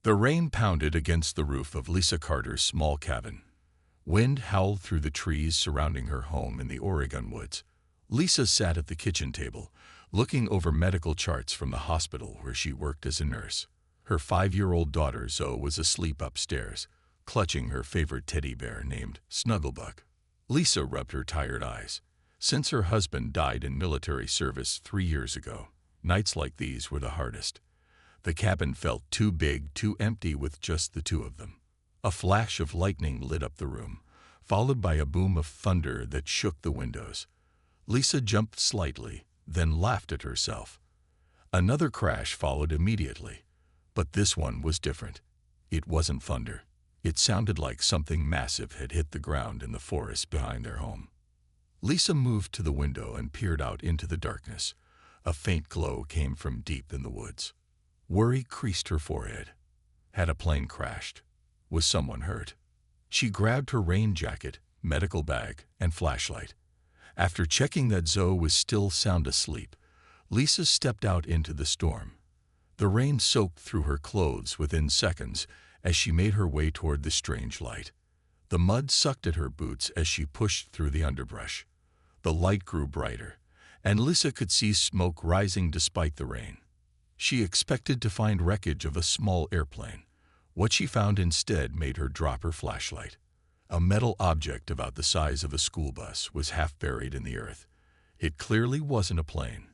The rain pounded against the roof of Lisa Carter's small cabin. Wind howled through the trees surrounding her home in the Oregon woods. Lisa sat at the kitchen table, looking over medical charts from the hospital where she worked as a nurse. Her 5-year-old daughter Zoe was asleep upstairs, clutching her favorite teddy bear named Snugglebug. Lisa rubbed her tired eyes. Since her husband died in military service 3 years ago, nights like these were the hardest. The cabin felt too big, too empty with just the two of them. A flash of lightning lit up the room, followed by a boom of thunder that shook the windows. Lisa jumped slightly, then laughed at herself. Another crash followed immediately, but this one was different. It wasn't thunder. It sounded like something massive had hit the ground in the forest behind their home. Lisa moved to the window and peered out into the darkness. A faint glow came from deep in the woods. Worry creased her forehead. Had a plane crashed? Was someone hurt? She grabbed her rain jacket, medical bag, and flashlight. After checking that Zoe was still sound asleep, Lisa stepped out into the storm. The rain soaked through her clothes within seconds as she made her way toward the strange light. The mud sucked at her boots as she pushed through the underbrush. The light grew brighter, and Lisa could see smoke rising despite the rain. She expected to find wreckage of a small airplane. What she found instead made her drop her flashlight. A metal object about the size of a school bus was half buried in the earth. It clearly wasn't a plane.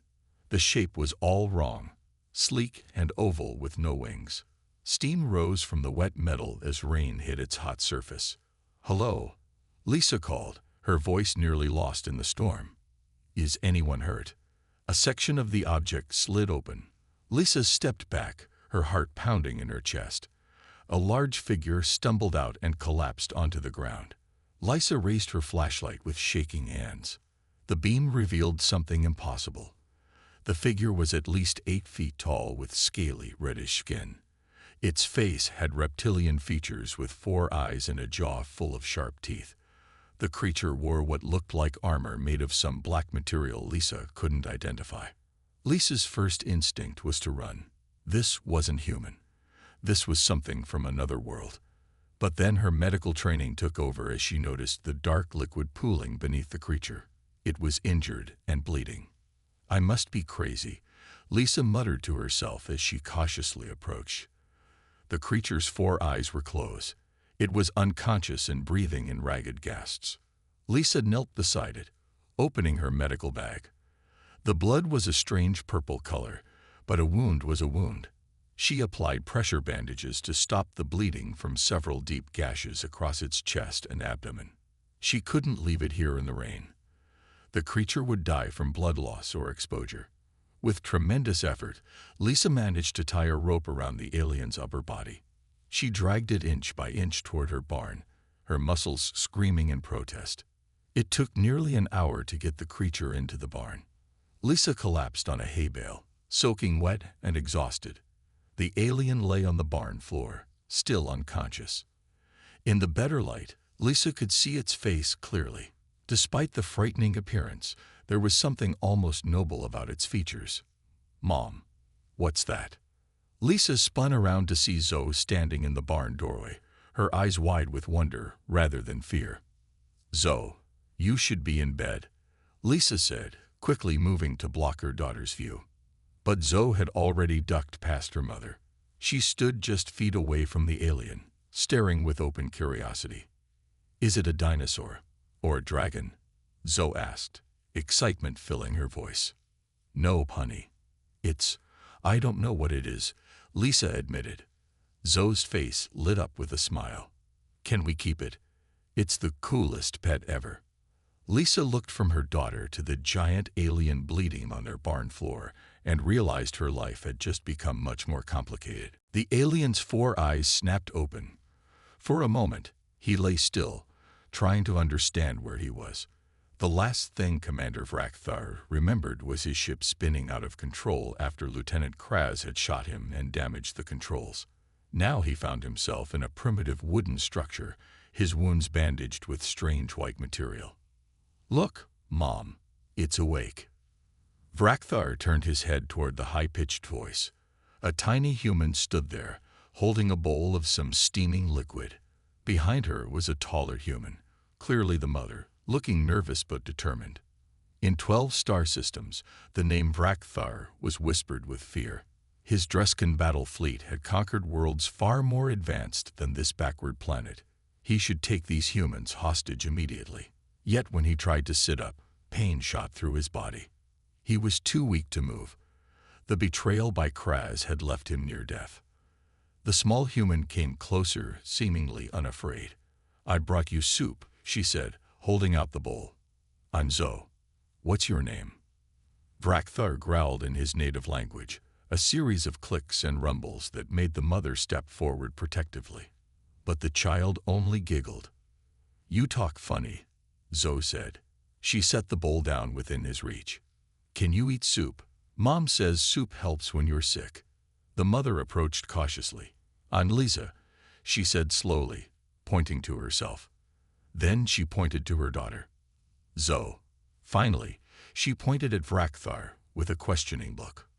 The shape was all wrong, sleek and oval with no wings. Steam rose from the wet metal as rain hit its hot surface. "Hello," Lisa called, her voice nearly lost in the storm. "Is anyone hurt?" A section of the object slid open. Lisa stepped back, her heart pounding in her chest. A large figure stumbled out and collapsed onto the ground. Lisa raised her flashlight with shaking hands. The beam revealed something impossible. The figure was at least 8 feet tall with scaly, reddish skin. Its face had reptilian features with 4 eyes and a jaw full of sharp teeth. The creature wore what looked like armor made of some black material Lisa couldn't identify. Lisa's first instinct was to run. This wasn't human. This was something from another world. But then her medical training took over as she noticed the dark liquid pooling beneath the creature. It was injured and bleeding. "I must be crazy," Lisa muttered to herself as she cautiously approached. The creature's 4 eyes were closed. It was unconscious and breathing in ragged gasps. Lisa knelt beside it, opening her medical bag. The blood was a strange purple color, but a wound was a wound. She applied pressure bandages to stop the bleeding from several deep gashes across its chest and abdomen. She couldn't leave it here in the rain. The creature would die from blood loss or exposure. With tremendous effort, Lisa managed to tie a rope around the alien's upper body. She dragged it inch by inch toward her barn, her muscles screaming in protest. It took nearly an hour to get the creature into the barn. Lisa collapsed on a hay bale, soaking wet and exhausted. The alien lay on the barn floor, still unconscious. In the better light, Lisa could see its face clearly. Despite the frightening appearance, there was something almost noble about its features. "Mom, what's that?" Lisa spun around to see Zoe standing in the barn doorway, her eyes wide with wonder rather than fear. "Zoe, you should be in bed," Lisa said, quickly moving to block her daughter's view. But Zoe had already ducked past her mother. She stood just feet away from the alien, staring with open curiosity. "Is it a dinosaur? Or a dragon?" Zoe asked, excitement filling her voice. "No, honey. I don't know what it is," Lisa admitted. Zoe's face lit up with a smile. "Can we keep it? It's the coolest pet ever." Lisa looked from her daughter to the giant alien bleeding on their barn floor and realized her life had just become much more complicated. The alien's 4 eyes snapped open. For a moment, he lay still, trying to understand where he was. The last thing Commander Vrackthar remembered was his ship spinning out of control after Lieutenant Kraz had shot him and damaged the controls. Now he found himself in a primitive wooden structure, his wounds bandaged with strange white material. "Look, Mom, it's awake." Vrackthar turned his head toward the high-pitched voice. A tiny human stood there, holding a bowl of some steaming liquid. Behind her was a taller human, clearly the mother, looking nervous but determined. In 12 star systems, the name Vrakthar was whispered with fear. His Dreskan battle fleet had conquered worlds far more advanced than this backward planet. He should take these humans hostage immediately. Yet when he tried to sit up, pain shot through his body. He was too weak to move. The betrayal by Kraz had left him near death. The small human came closer, seemingly unafraid. "I brought you soup," she said, holding out the bowl. "I'm Zo. What's your name?" Vrakthar growled in his native language, a series of clicks and rumbles that made the mother step forward protectively. But the child only giggled. "You talk funny," Zo said. She set the bowl down within his reach. "Can you eat soup? Mom says soup helps when you're sick." The mother approached cautiously. "I'm Lisa," she said slowly, pointing to herself. Then she pointed to her daughter. "Zo." Finally, she pointed at Vrakthar with a questioning look.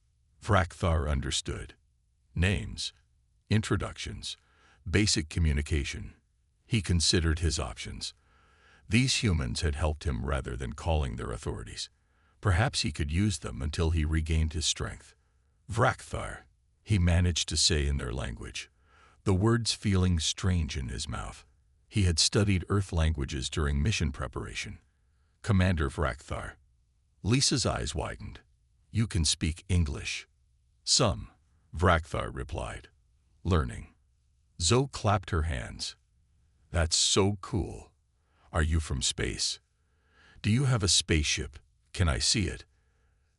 Vrakthar understood. Names, introductions, basic communication. He considered his options. These humans had helped him rather than calling their authorities. Perhaps he could use them until he regained his strength. Vrakthar, he managed to say in their language, the words feeling strange in his mouth. He had studied Earth languages during mission preparation. "Commander Vrakthar." Lisa's eyes widened. "You can speak English." "Some," Vrakthar replied. "Learning." Zo clapped her hands. "That's so cool. Are you from space? Do you have a spaceship? Can I see it?"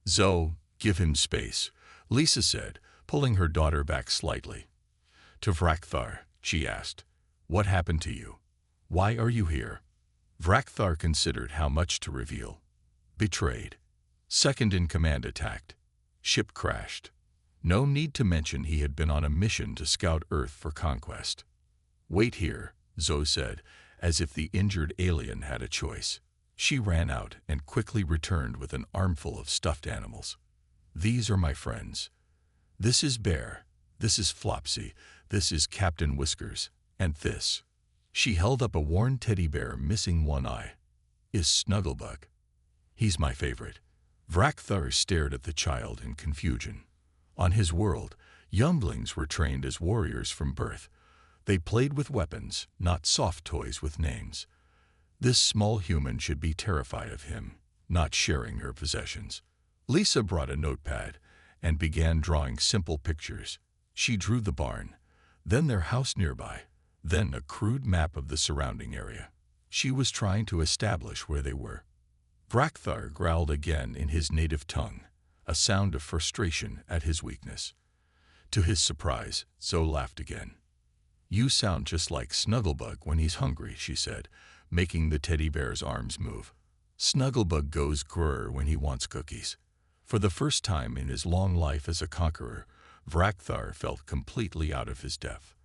"Zo, give him space," Lisa said, pulling her daughter back slightly. To Vrakthar, she asked, "What happened to you? Why are you here?" Vrakthar considered how much to reveal. Betrayed. Second in command attacked. Ship crashed. No need to mention he had been on a mission to scout Earth for conquest. "Wait here," Zo said, as if the injured alien had a choice. She ran out and quickly returned with an armful of stuffed animals. "These are my friends. This is Bear, this is Flopsy, this is Captain Whiskers, and this," she held up a worn teddy bear missing one eye, "is Snugglebug. He's my favorite." Vrakthar stared at the child in confusion. On his world, younglings were trained as warriors from birth. They played with weapons, not soft toys with names. This small human should be terrified of him, not sharing her possessions. Lisa brought a notepad and began drawing simple pictures. She drew the barn, then their house nearby, then a crude map of the surrounding area. She was trying to establish where they were. Vrakthar growled again in his native tongue, a sound of frustration at his weakness. To his surprise, Zo laughed again. "You sound just like Snugglebug when he's hungry," she said, making the teddy bear's arms move. "Snugglebug goes grrr when he wants cookies." For the first time in his long life as a conqueror, Vrakthar felt completely out of his depth.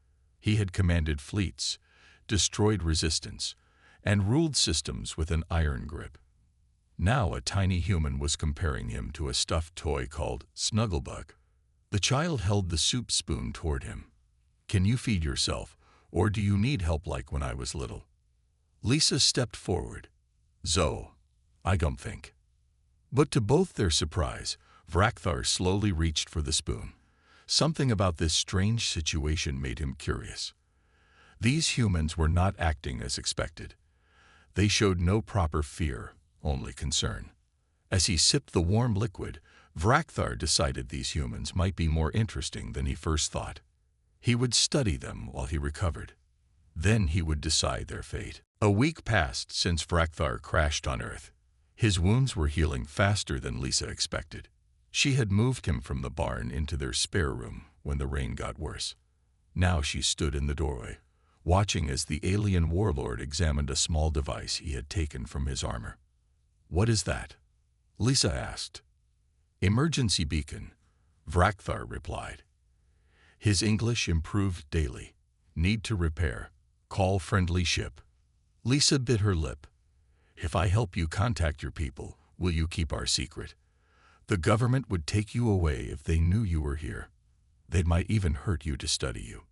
He had commanded fleets, destroyed resistance, and ruled systems with an iron grip. Now a tiny human was comparing him to a stuffed toy called Snugglebug. The child held the soup spoon toward him. "Can you feed yourself, or do you need help like when I was little?" Lisa stepped forward. "Zo, I don't think." But to both their surprise, Vrakthar slowly reached for the spoon. Something about this strange situation made him curious. These humans were not acting as expected. They showed no proper fear, only concern. As he sipped the warm liquid, Vrakthar decided these humans might be more interesting than he first thought. He would study them while he recovered. Then he would decide their fate. A week passed since Vrakthar crashed on Earth. His wounds were healing faster than Lisa expected. She had moved him from the barn into their spare room when the rain got worse. Now she stood in the doorway, watching as the alien warlord examined a small device he had taken from his armor. "What is that?" Lisa asked. "Emergency beacon," Vrakthar replied. His English improved daily. "Need to repair. Call friendly ship." Lisa bit her lip. "If I help you contact your people, will you keep our secret? The government would take you away if they knew you were here. They might even hurt you to study you."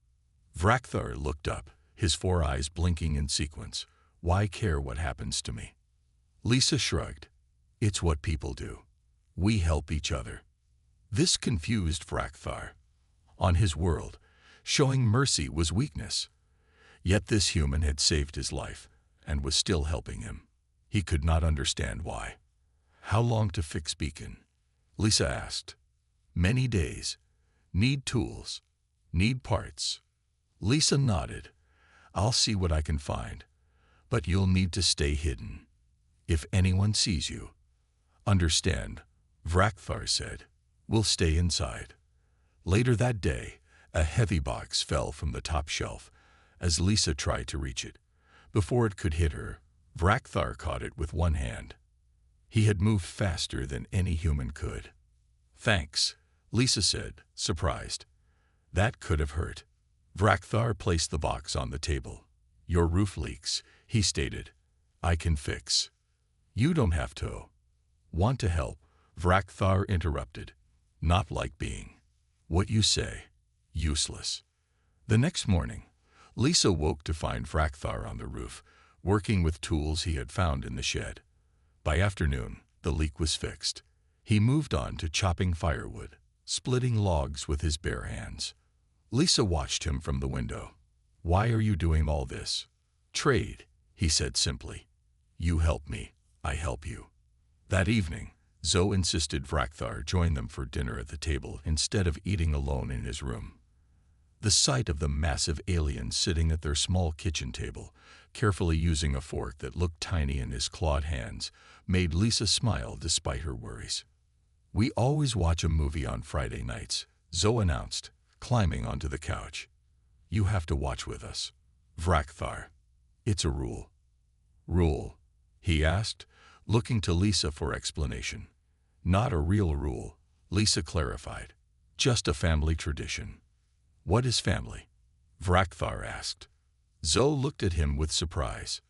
Vrakthar looked up, his 4 eyes blinking in sequence. Why care what happens to me? Lisa shrugged. It's what people do. We help each other. This confused Vrakthar. On his world, showing mercy was weakness. Yet this human had saved his life and was still helping him. He could not understand why. How long to fix beacon? Lisa asked. Many days. Need tools. Need parts. Lisa nodded. I'll see what I can find. But you'll need to stay hidden. If anyone sees you. Understand, Vrakthar said. We'll stay inside. Later that day, a heavy box fell from the top shelf as Lisa tried to reach it. Before it could hit her, Vrakthar caught it with one hand. He had moved faster than any human could. Thanks, Lisa said, surprised. That could have hurt. Vrakthar placed the box on the table. Your roof leaks, he stated. I can fix. You don't have to. Want to help? Vrakthar interrupted. Not like being. What you say. Useless. The next morning, Lisa woke to find Vrakthar on the roof, working with tools he had found in the shed. By afternoon, the leak was fixed. He moved on to chopping firewood, splitting logs with his bare hands. Lisa watched him from the window. Why are you doing all this? Trade, he said simply. You help me, I help you. That evening, Zoe insisted Vrakthar join them for dinner at the table instead of eating alone in his room. The sight of the massive alien sitting at their small kitchen table, carefully using a fork that looked tiny in his clawed hands, made Lisa smile despite her worries. We always watch a movie on Friday nights, Zoe announced, climbing onto the couch. You have to watch with us. Vrakthar. It's a rule. Rule? He asked, looking to Lisa for explanation. Not a real rule, Lisa clarified. Just a family tradition. What is family? Vrakthar asked. Zoe looked at him with surprise.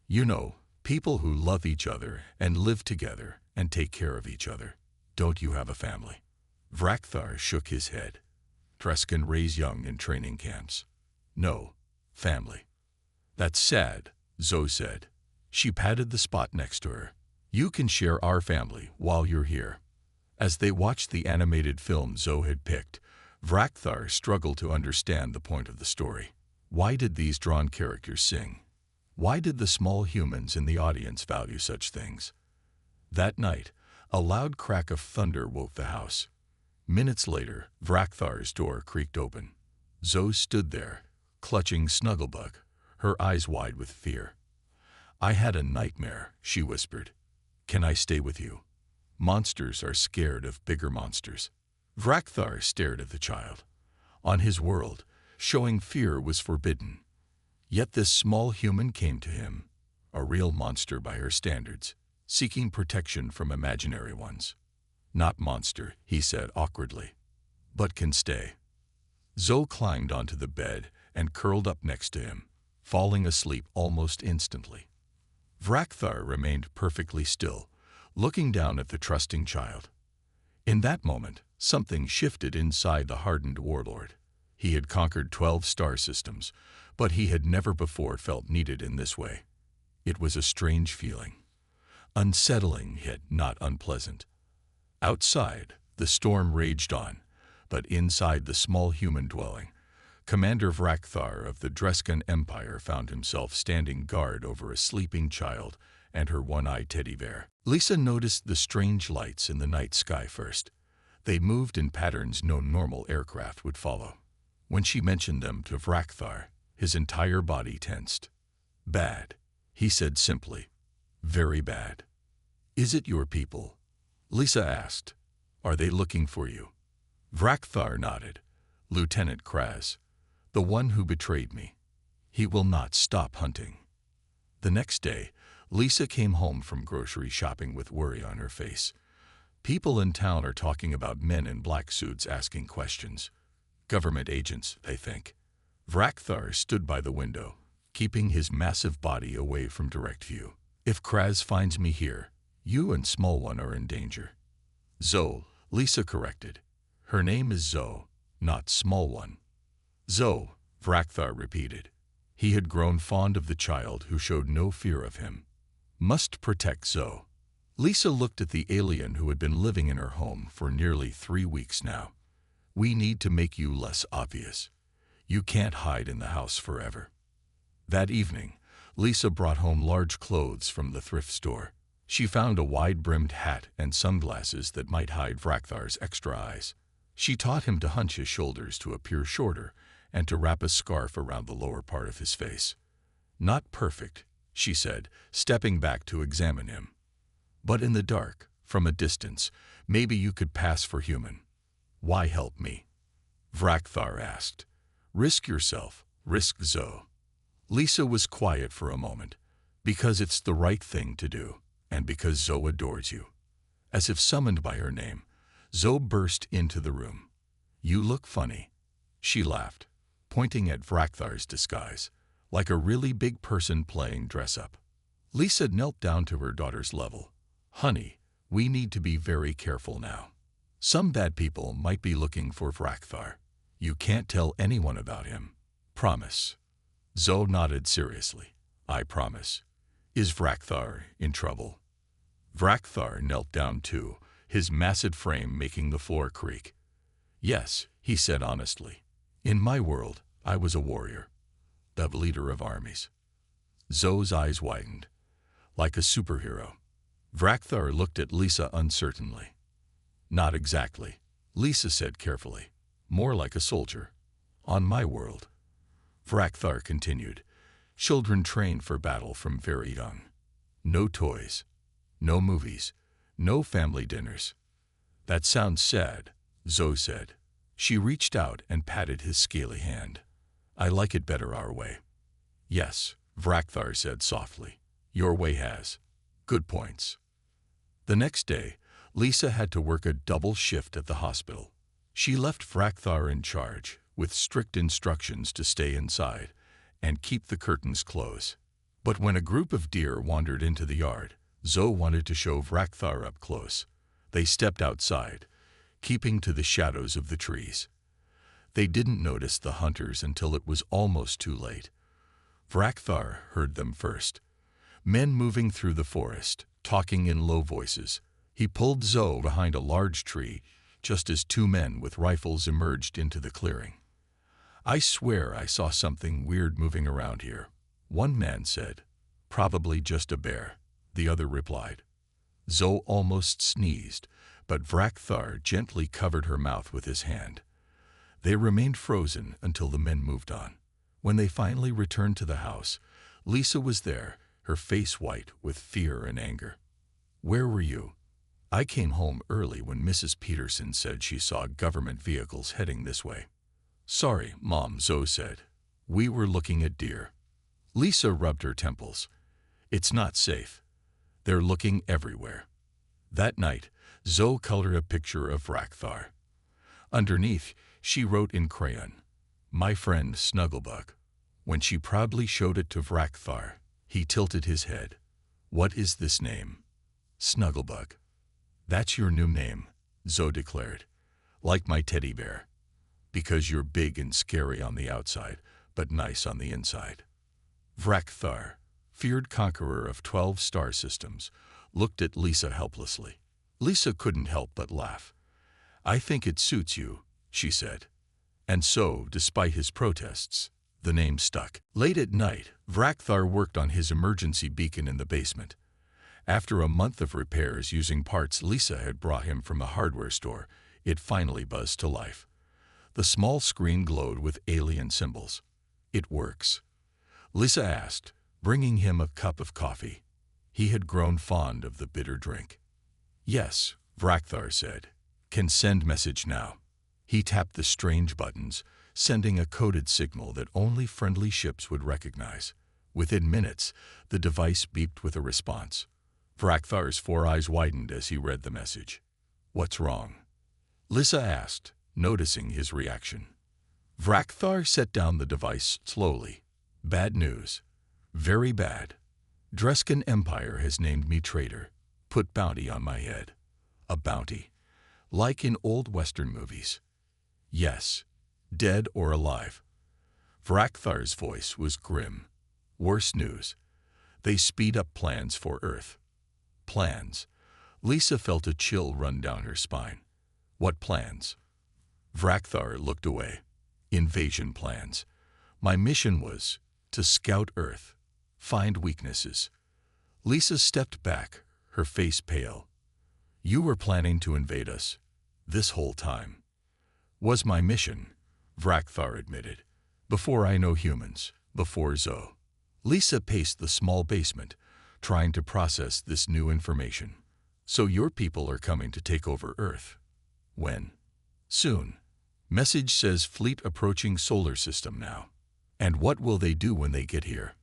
You know, people who love each other and live together and take care of each other. Don't you have a family? Vrakthar shook his head. Trescan raise young in training camps. No, family. That's sad, Zoe said. She patted the spot next to her. You can share our family while you're here. As they watched the animated film Zoe had picked, Vrakthar struggled to understand the point of the story. Why did these drawn characters sing? Why did the small humans in the audience value such things? That night, a loud crack of thunder woke the house. Minutes later, Vrakthar's door creaked open. Zoe stood there, clutching Snugglebug, her eyes wide with fear. I had a nightmare, she whispered. Can I stay with you? Monsters are scared of bigger monsters. Vrakthar stared at the child. On his world, showing fear was forbidden. Yet this small human came to him, a real monster by her standards, seeking protection from imaginary ones. Not monster, he said awkwardly, but can stay. Zoe climbed onto the bed and curled up next to him, falling asleep almost instantly. Vrakthar remained perfectly still, looking down at the trusting child. In that moment, something shifted inside the hardened warlord. He had conquered 12 star systems, but he had never before felt needed in this way. It was a strange feeling. Unsettling yet not unpleasant. Outside, the storm raged on, but inside the small human dwelling, Commander Vrakthar of the Dreskan Empire found himself standing guard over a sleeping child and her one-eyed teddy bear. Lisa noticed the strange lights in the night sky first. They moved in patterns no normal aircraft would follow. When she mentioned them to Vrakthar, his entire body tensed. Bad, he said simply. Very bad. Is it your people? Lisa asked. Are they looking for you? Vrakthar nodded. Lieutenant Kraz, the one who betrayed me. He will not stop hunting. The next day, Lisa came home from grocery shopping with worry on her face. People in town are talking about men in black suits asking questions. Government agents, they think. Vrakthar stood by the window, keeping his massive body away from direct view. If Kraz finds me here, you and Small One are in danger. Zoe, Lisa corrected. Her name is Zoe, not Small One. Zoe, Vrakthar repeated. He had grown fond of the child who showed no fear of him. Must protect Zoe. Lisa looked at the alien who had been living in her home for nearly 3 weeks now. We need to make you less obvious. You can't hide in the house forever. That evening, Lisa brought home large clothes from the thrift store. She found a wide-brimmed hat and sunglasses that might hide Vrakthar's extra eyes. She taught him to hunch his shoulders to appear shorter and to wrap a scarf around the lower part of his face. Not perfect, she said, stepping back to examine him. But in the dark, from a distance, maybe you could pass for human. Why help me? Vrakthar asked. Risk yourself, risk Zoe. Lisa was quiet for a moment. Because it's the right thing to do, and because Zoe adores you. As if summoned by her name, Zoe burst into the room. You look funny. She laughed, pointing at Vrakthar's disguise, like a really big person playing dress-up. Lisa knelt down to her daughter's level. Honey, we need to be very careful now. Some bad people might be looking for Vrakthar. You can't tell anyone about him. Promise. Zoe nodded seriously. I promise. Is Vrakthar in trouble? Vrakthar knelt down too, his massive frame making the floor creak. Yes, he said honestly. In my world, I was a warrior, the leader of armies. Zoe's eyes widened. Like a superhero. Vrakthar looked at Lisa uncertainly. Not exactly, Lisa said carefully. More like a soldier. On my world. Vrakthar continued. Children train for battle from very young. No toys. No movies. No family dinners. That sounds sad, Zoe said. She reached out and patted his scaly hand. I like it better our way. Yes, Vrakthar said softly. Your way has good points. The next day, Lisa had to work a double shift at the hospital. She left Vrakthar in charge, with strict instructions to stay inside and keep the curtains closed. But when a group of deer wandered into the yard, Zoe wanted to show Vrakthar up close. They stepped outside, keeping to the shadows of the trees. They didn't notice the hunters until it was almost too late. Vrakthar heard them first. Men moving through the forest, talking in low voices. He pulled Zoe behind a large tree, just as 2 men with rifles emerged into the clearing. I swear I saw something weird moving around here, one man said. Probably just a bear, the other replied. Zoe almost sneezed, but Vrakthar gently covered her mouth with his hand. They remained frozen until the men moved on. When they finally returned to the house, Lisa was there, her face white with fear and anger. Where were you? I came home early when Mrs. Peterson said she saw government vehicles heading this way. Sorry, Mom, Zoe said. We were looking at deer. Lisa rubbed her temples. It's not safe. They're looking everywhere. That night, Zoe colored a picture of Vrakthar. Underneath, she wrote in crayon, My friend Snugglebug. When she proudly showed it to Vrakthar, he tilted his head. What is this name? Snugglebug. That's your new name, Zoe declared. Like my teddy bear. Because you're big and scary on the outside, but nice on the inside. Vrakthar, feared conqueror of 12 star systems, looked at Lisa helplessly. Lisa couldn't help but laugh. I think it suits you, she said. And so, despite his protests, the name stuck. Late at night, Vrakthar worked on his emergency beacon in the basement. After a month of repairs using parts Lisa had brought him from a hardware store, it finally buzzed to life. The small screen glowed with alien symbols. It works. Lisa asked, bringing him a cup of coffee. He had grown fond of the bitter drink. Yes, Vrakthar said. Can send message now. He tapped the strange buttons, sending a coded signal that only friendly ships would recognize. Within minutes, the device beeped with a response. Vrakthar's 4 eyes widened as he read the message. What's wrong? Lisa asked, noticing his reaction. Vrakthar set down the device slowly. Bad news. Very bad. Dreskin Empire has named me traitor. Put bounty on my head. A bounty. Like in old Western movies. Yes. Dead or alive. Vrakthar's voice was grim. Worse news. They speed up plans for Earth. Plans. Lisa felt a chill run down her spine. What plans? Vrakthar looked away. Invasion plans. My mission was to scout Earth, find weaknesses. Lisa stepped back, her face pale. You were planning to invade us this whole time. Was my mission, Vrakthar admitted. Before I know humans, before Zoe. Lisa paced the small basement, trying to process this new information. So your people are coming to take over Earth. When? Soon. Message says fleet approaching solar system now. And what will they do when they get here?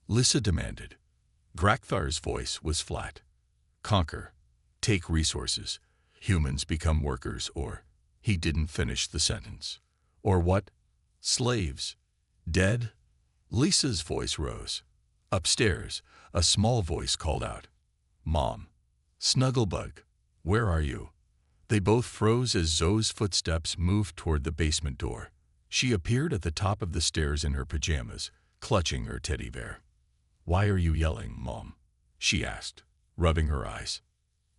Lisa demanded. Vrakthar's voice was flat. Conquer. Take resources. Humans become workers, or... He didn't finish the sentence. Or what? Slaves. Dead? Lisa's voice rose. Upstairs, a small voice called out. Mom. Snugglebug. Where are you? They both froze as Zoe's footsteps moved toward the basement door. She appeared at the top of the stairs in her pajamas, clutching her teddy bear. Why are you yelling, Mom? She asked, rubbing her eyes.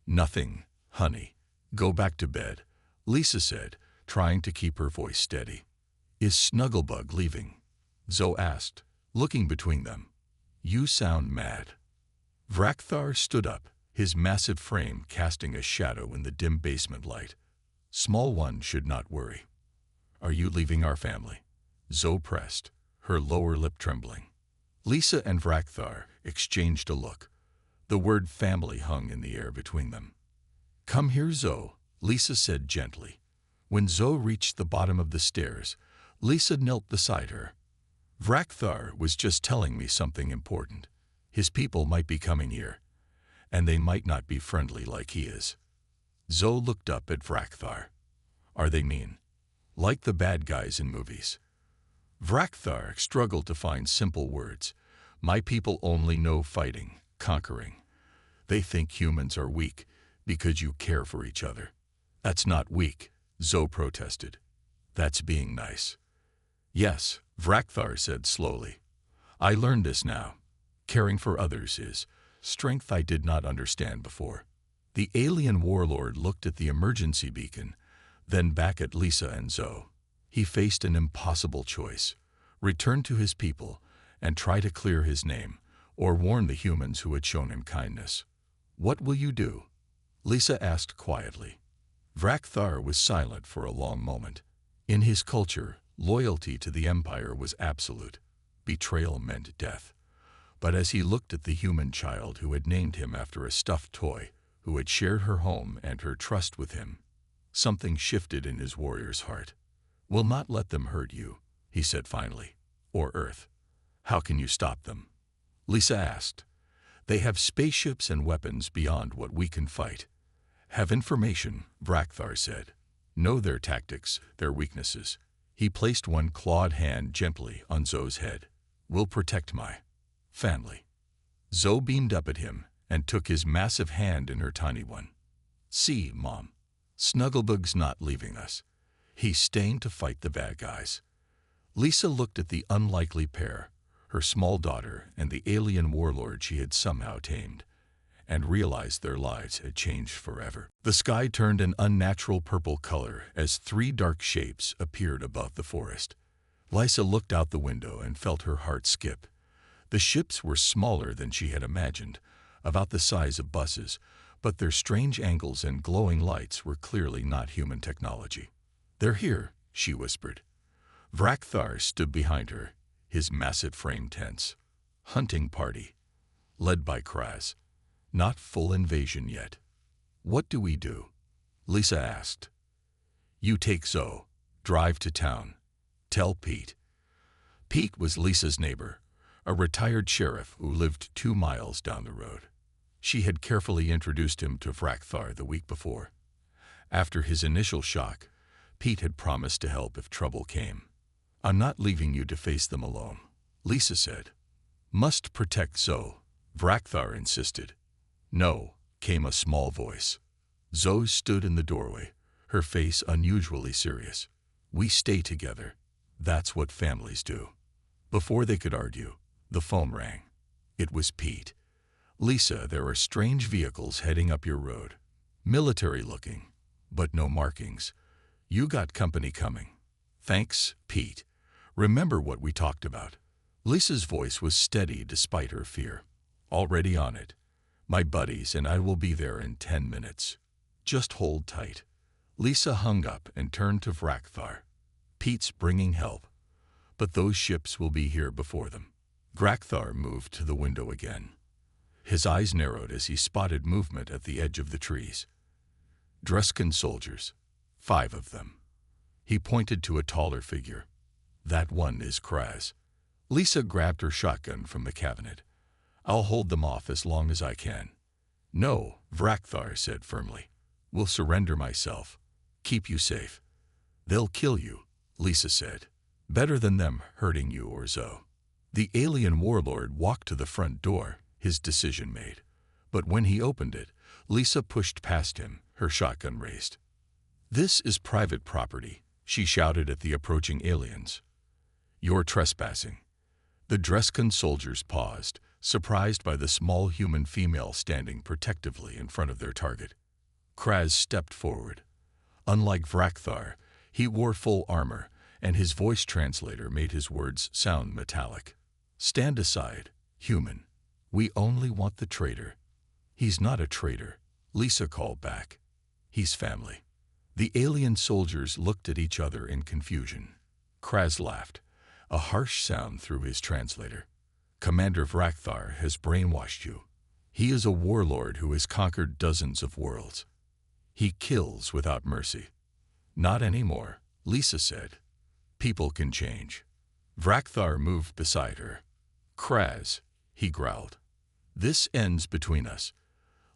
Nothing, honey. Go back to bed, Lisa said, trying to keep her voice steady. Is Snugglebug leaving? Zoe asked, looking between them. You sound mad. Vrakthar stood up, his massive frame casting a shadow in the dim basement light. Small one should not worry. Are you leaving our family? Zoe pressed, her lower lip trembling. Lisa and Vrakthar exchanged a look. The word family hung in the air between them. Come here, Zoe, Lisa said gently. When Zoe reached the bottom of the stairs, Lisa knelt beside her. Vrakthar was just telling me something important. His people might be coming here, and they might not be friendly like he is. Zoe looked up at Vrakthar. Are they mean? Like the bad guys in movies. Vrakthar struggled to find simple words. My people only know fighting, conquering. They think humans are weak because you care for each other. That's not weak, Zoe protested. That's being nice. Yes, Vrakthar said slowly. I learned this now. Caring for others is strength I did not understand before. The alien warlord looked at the emergency beacon, then back at Lisa and Zoe. He faced an impossible choice. Return to his people and try to clear his name, or warn the humans who had shown him kindness. What will you do? Lisa asked quietly. Vrakthar was silent for a long moment. In his culture, loyalty to the Empire was absolute. Betrayal meant death. But as he looked at the human child who had named him after a stuffed toy, who had shared her home and her trust with him, something shifted in his warrior's heart. Will not let them hurt you, he said finally. Or Earth. How can you stop them? Lisa asked. They have spaceships and weapons beyond what we can fight. Have information, Vrakthar said. Know their tactics, their weaknesses. He placed one clawed hand gently on Zoe's head. We'll protect my family. Zoe beamed up at him and took his massive hand in her tiny one. See, Mom. Snugglebug's not leaving us. He's staying to fight the bad guys. Lisa looked at the unlikely pair, her small daughter and the alien warlord she had somehow tamed, and realized their lives had changed forever. The sky turned an unnatural purple color as three dark shapes appeared above the forest. Lisa looked out the window and felt her heart skip. The ships were smaller than she had imagined, about the size of buses, but their strange angles and glowing lights were clearly not human technology. They're here, she whispered. Vrakthar stood behind her, his massive frame tense. Hunting party. Led by Kraz. Not full invasion yet. What do we do? Lisa asked. You take Zoe. Drive to town. Tell Pete. Pete was Lisa's neighbor, a retired sheriff who lived 2 miles down the road. She had carefully introduced him to Vrakthar the week before. After his initial shock, Pete had promised to help if trouble came. I'm not leaving you to face them alone, Lisa said. Must protect Zoe, Vrakthar insisted. No, came a small voice. Zoe stood in the doorway, her face unusually serious. We stay together. That's what families do. Before they could argue, the phone rang. It was Pete. "Lisa, there are strange vehicles heading up your road. Military-looking, but no markings. You got company coming." "Thanks, Pete. Remember what we talked about." Lisa's voice was steady despite her fear. "Already on it. My buddies and I will be there in 10 minutes. Just hold tight." Lisa hung up and turned to Vrakthar. "Pete's bringing help, but those ships will be here before them." Vrakthar moved to the window again. His eyes narrowed as he spotted movement at the edge of the trees. Druskan soldiers, 5 of them. He pointed to a taller figure. "That one is Kraz." Lisa grabbed her shotgun from the cabinet. "I'll hold them off as long as I can." "No," Vrakthar said firmly. "Will surrender myself. Keep you safe." "They'll kill you," Lisa said. "Better than them hurting you or Zoe." The alien warlord walked to the front door, his decision made. But when he opened it, Lisa pushed past him, her shotgun raised. "This is private property," she shouted at the approaching aliens. "You're trespassing." The Druskan soldiers paused, surprised by the small human female standing protectively in front of their target. Kraz stepped forward. Unlike Vrakthar, he wore full armor, and his voice translator made his words sound metallic. "Stand aside, human. We only want the traitor." "He's not a traitor," Lisa called back. "He's family." The alien soldiers looked at each other in confusion. Kraz laughed, a harsh sound through his translator. "Commander Vrakthar has brainwashed you. He is a warlord who has conquered dozens of worlds. He kills without mercy." "Not anymore," Lisa said. "People can change." Vrakthar moved beside her. "Kraz," he growled. "This ends between us.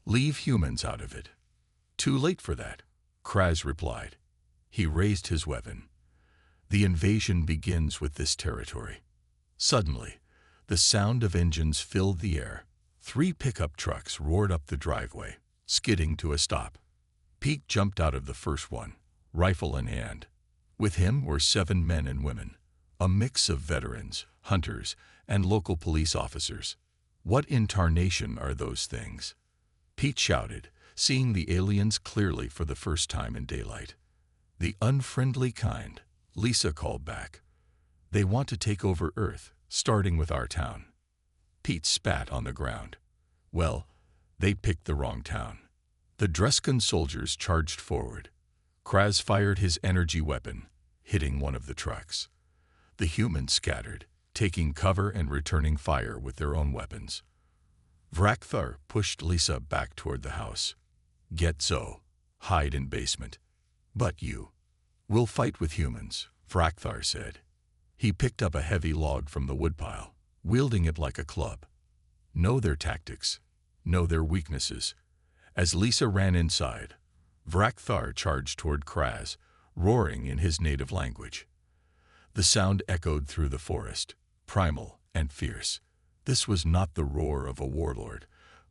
Leave humans out of it." "Too late for that," Kraz replied. He raised his weapon. "The invasion begins with this territory." Suddenly, the sound of engines filled the air. 3 pickup trucks roared up the driveway, skidding to a stop. Pete jumped out of the first one, rifle in hand. With him were 7 men and women, a mix of veterans, hunters, and local police officers. "What in tarnation are those things?" Pete shouted, seeing the aliens clearly for the first time in daylight. "The unfriendly kind," Lisa called back. "They want to take over Earth, starting with our town." Pete spat on the ground. "Well, they picked the wrong town." The Druskan soldiers charged forward. Kraz fired his energy weapon, hitting one of the trucks. The humans scattered, taking cover and returning fire with their own weapons. Vrakthar pushed Lisa back toward the house. "Get Zoe. Hide in basement. But you." "We'll fight with humans," Vrakthar said. He picked up a heavy log from the woodpile, wielding it like a club. "Know their tactics. Know their weaknesses." As Lisa ran inside, Vrakthar charged toward Kraz, roaring in his native language. The sound echoed through the forest, primal and fierce. This was not the roar of a warlord,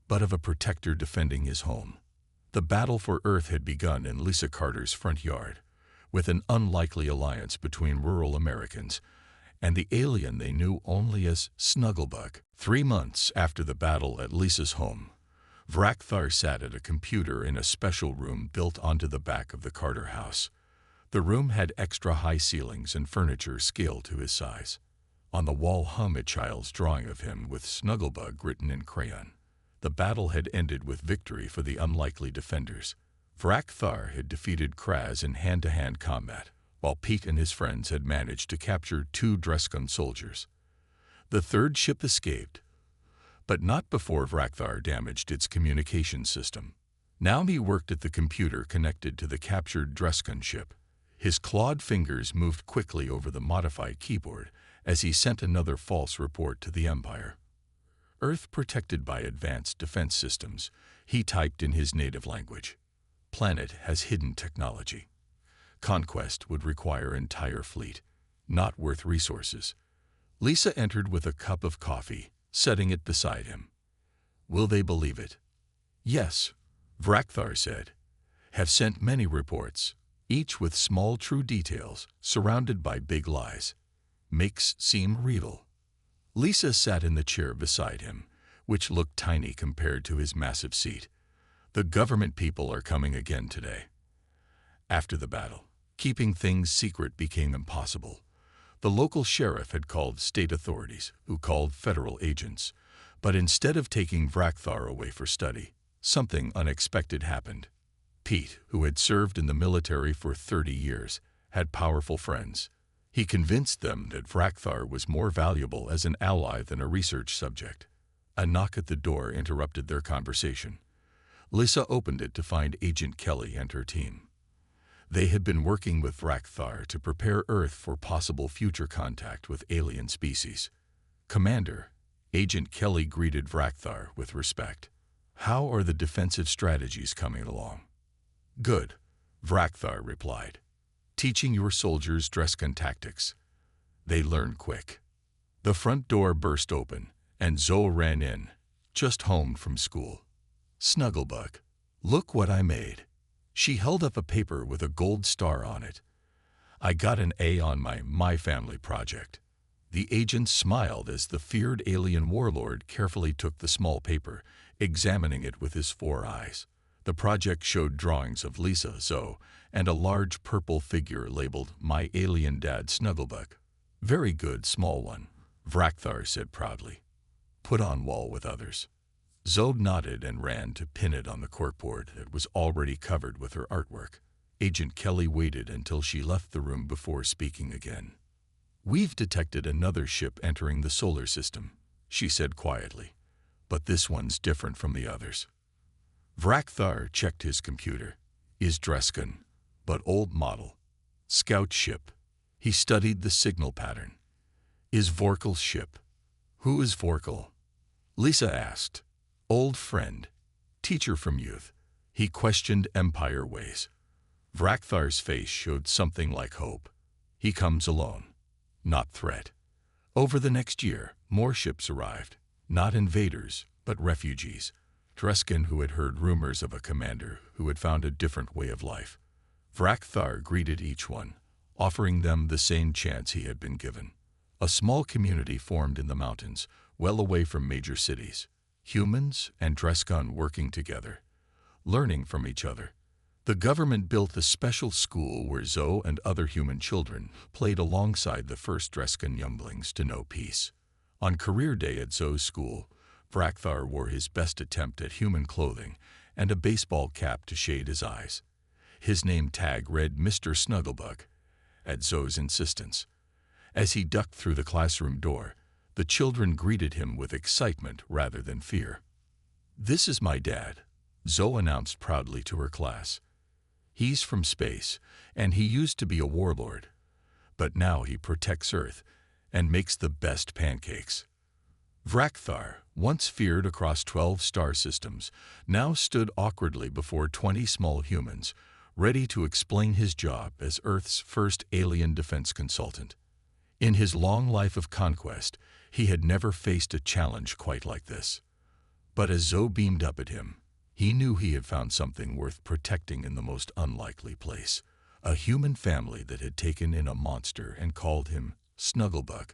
but of a protector defending his home. The battle for Earth had begun in Lisa Carter's front yard, with an unlikely alliance between rural Americans and the alien they knew only as Snugglebug. 3 months after the battle at Lisa's home, Vrakthar sat at a computer in a special room built onto the back of the Carter house. The room had extra high ceilings and furniture scaled to his size. On the wall hung a child's drawing of him with Snugglebug written in crayon. The battle had ended with victory for the unlikely defenders. Vrakthar had defeated Kraz in hand-to-hand combat, while Pete and his friends had managed to capture 2 Druskan soldiers. The 3rd ship escaped, but not before Vrakthar damaged its communication system. Now he worked at the computer connected to the captured Druskan ship. His clawed fingers moved quickly over the modified keyboard as he sent another false report to the Empire. "Earth protected by advanced defense systems," he typed in his native language. "Planet has hidden technology. Conquest would require entire fleet. Not worth resources." Lisa entered with a cup of coffee, setting it beside him. "Will they believe it?" "Yes," Vrakthar said. "Have sent many reports, each with small true details surrounded by big lies. Makes seem real." Lisa sat in the chair beside him, which looked tiny compared to his massive seat. The government people are coming again today. After the battle, keeping things secret became impossible. The local sheriff had called state authorities, who called federal agents. But instead of taking Vrakthar away for study, something unexpected happened. Pete, who had served in the military for 30 years, had powerful friends. He convinced them that Vrakthar was more valuable as an ally than a research subject. A knock at the door interrupted their conversation. Lisa opened it to find Agent Kelly and her team. They had been working with Vrakthar to prepare Earth for possible future contact with alien species. "Commander," Agent Kelly greeted Vrakthar with respect. "How are the defensive strategies coming along?" "Good," Vrakthar replied. "Teaching your soldiers Dreskan tactics. They learn quick." The front door burst open, and Zoe ran in, just home from school. "Snugglebug, look what I made." She held up a paper with a gold star on it. "I got an A on my family project." The agent smiled as the feared alien warlord carefully took the small paper, examining it with his 4 eyes. The project showed drawings of Lisa, Zoe, and a large purple figure labeled "My Alien Dad Snugglebug." "Very good, small one," Vrakthar said proudly. "Put on wall with others." Zoe nodded and ran to pin it on the corkboard that was already covered with her artwork. Agent Kelly waited until she left the room before speaking again. "We've detected another ship entering the solar system," she said quietly, "but this one's different from the others." Vrakthar checked his computer. "Is Dreskan, but old model. Scout ship." He studied the signal pattern. "Is Vorkel's ship." "Who is Vorkel?" Lisa asked. "Old friend, teacher from youth." He questioned Empire ways. Vrakthar's face showed something like hope. "He comes alone, not threat." Over the next year, more ships arrived, not invaders, but refugees. Dreskan, who had heard rumors of a commander who had found a different way of life. Vrakthar greeted each one, offering them the same chance he had been given. A small community formed in the mountains, well away from major cities. Humans and Dreskan working together, learning from each other. The government built a special school where Zoe and other human children played alongside the first Dreskan younglings to know peace. On career day at Zoe's school, Vrakthar wore his best attempt at human clothing and a baseball cap to shade his eyes. His name tag read Mr. Snugglebug, at Zoe's insistence. As he ducked through the classroom door, the children greeted him with excitement rather than fear. "This is my dad," Zoe announced proudly to her class. "He's from space, and he used to be a warlord. But now he protects Earth and makes the best pancakes." Vrakthar, once feared across 12 star systems, now stood awkwardly before 20 small humans, ready to explain his job as Earth's first alien defense consultant. In his long life of conquest, he had never faced a challenge quite like this. But as Zoe beamed up at him, he knew he had found something worth protecting in the most unlikely place. A human family that had taken in a monster and called him Snugglebug.